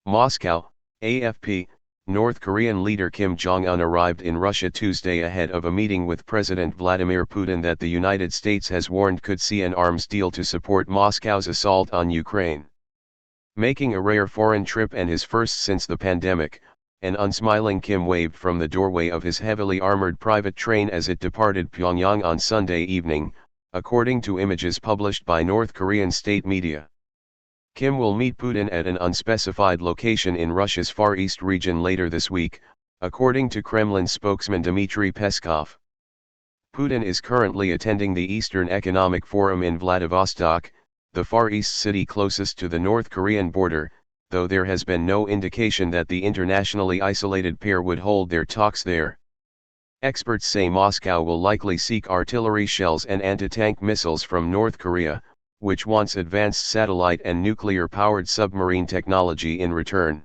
Moscow, AFP. North Korean leader Kim Jong-un arrived in Russia Tuesday ahead of a meeting with President Vladimir Putin that the United States has warned could see an arms deal to support Moscow's assault on Ukraine. Making a rare foreign trip and his first since the pandemic, an unsmiling Kim waved from the doorway of his heavily armored private train as it departed Pyongyang on Sunday evening, according to images published by North Korean state media. Kim will meet Putin at an unspecified location in Russia's Far East region later this week, according to Kremlin spokesman Dmitry Peskov. Putin is currently attending the Eastern Economic Forum in Vladivostok, the Far East city closest to the North Korean border, though there has been no indication that the internationally isolated pair would hold their talks there. Experts say Moscow will likely seek artillery shells and anti-tank missiles from North Korea, which wants advanced satellite and nuclear-powered submarine technology in return.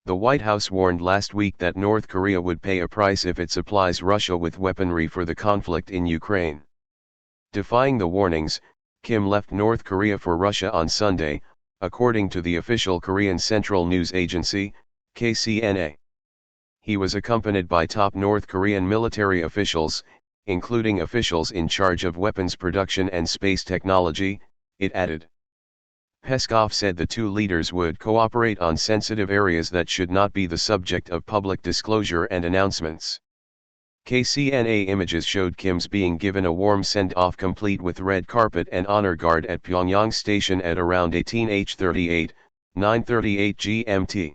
The White House warned last week that North Korea would pay a price if it supplies Russia with weaponry for the conflict in Ukraine. Defying the warnings, Kim left North Korea for Russia on Sunday, according to the official Korean Central News Agency, KCNA. He was accompanied by top North Korean military officials, including officials in charge of weapons production and space technology, it added. Peskov said the two leaders would cooperate on sensitive areas that should not be the subject of public disclosure and announcements. KCNA images showed Kim's being given a warm send-off complete with red carpet and honor guard at Pyongyang Station at around 18h38, 9:38 GMT.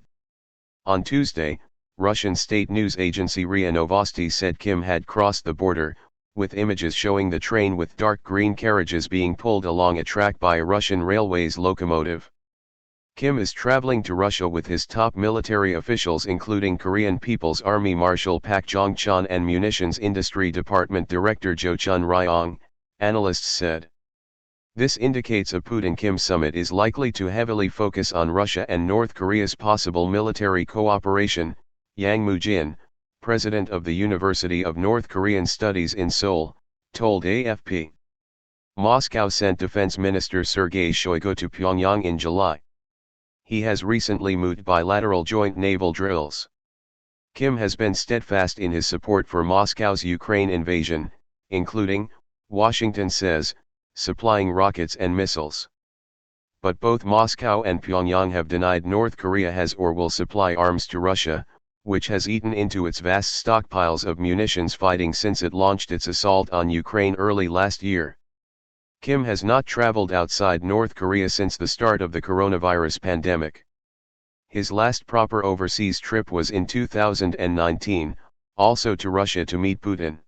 On Tuesday, Russian state news agency RIA Novosti said Kim had crossed the border, with images showing the train with dark green carriages being pulled along a track by a Russian Railways locomotive. Kim is traveling to Russia with his top military officials including Korean People's Army Marshal Pak Jong-chon and Munitions Industry Department Director Jo Chun-ryong, analysts said. This indicates a Putin-Kim summit is likely to heavily focus on Russia and North Korea's possible military cooperation, Yang Moo-jin, president of the University of North Korean Studies in Seoul, told AFP. Moscow sent Defense Minister Sergei Shoigu to Pyongyang in July. He has recently moved bilateral joint naval drills. Kim has been steadfast in his support for Moscow's Ukraine invasion, including, Washington says, supplying rockets and missiles. But both Moscow and Pyongyang have denied North Korea has or will supply arms to Russia, which has eaten into its vast stockpiles of munitions fighting since it launched its assault on Ukraine early last year. Kim has not traveled outside North Korea since the start of the coronavirus pandemic. His last proper overseas trip was in 2019, also to Russia to meet Putin.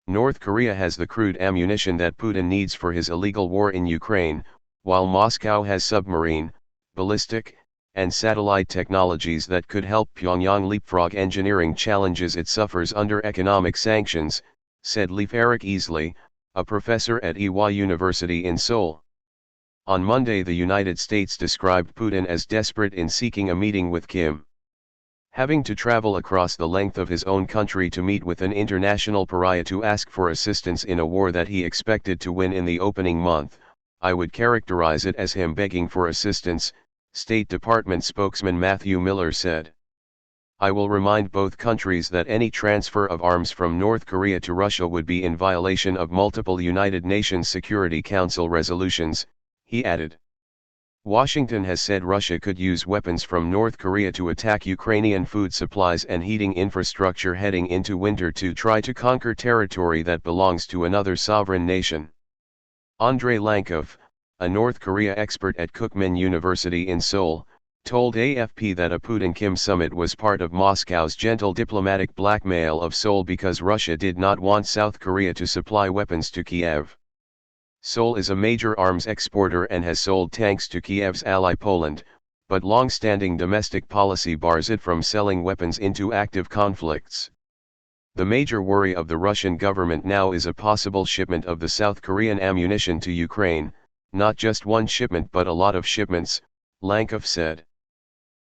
North Korea has the crude ammunition that Putin needs for his illegal war in Ukraine, while Moscow has submarine, ballistic, and satellite technologies that could help Pyongyang leapfrog engineering challenges it suffers under economic sanctions, said Leif-Erik Easley, a professor at Ewha University in Seoul. On Monday, the United States described Putin as desperate in seeking a meeting with Kim. Having to travel across the length of his own country to meet with an international pariah to ask for assistance in a war that he expected to win in the opening month, I would characterize it as him begging for assistance, State Department spokesman Matthew Miller said. I will remind both countries that any transfer of arms from North Korea to Russia would be in violation of multiple United Nations Security Council resolutions, he added. Washington has said Russia could use weapons from North Korea to attack Ukrainian food supplies and heating infrastructure heading into winter to try to conquer territory that belongs to another sovereign nation. Andrei Lankov, a North Korea expert at Kookmin University in Seoul, told AFP that a Putin-Kim summit was part of Moscow's gentle diplomatic blackmail of Seoul because Russia did not want South Korea to supply weapons to Kiev. Seoul is a major arms exporter and has sold tanks to Kiev's ally Poland, but long-standing domestic policy bars it from selling weapons into active conflicts. The major worry of the Russian government now is a possible shipment of the South Korean ammunition to Ukraine, not just one shipment but a lot of shipments, Lankov said.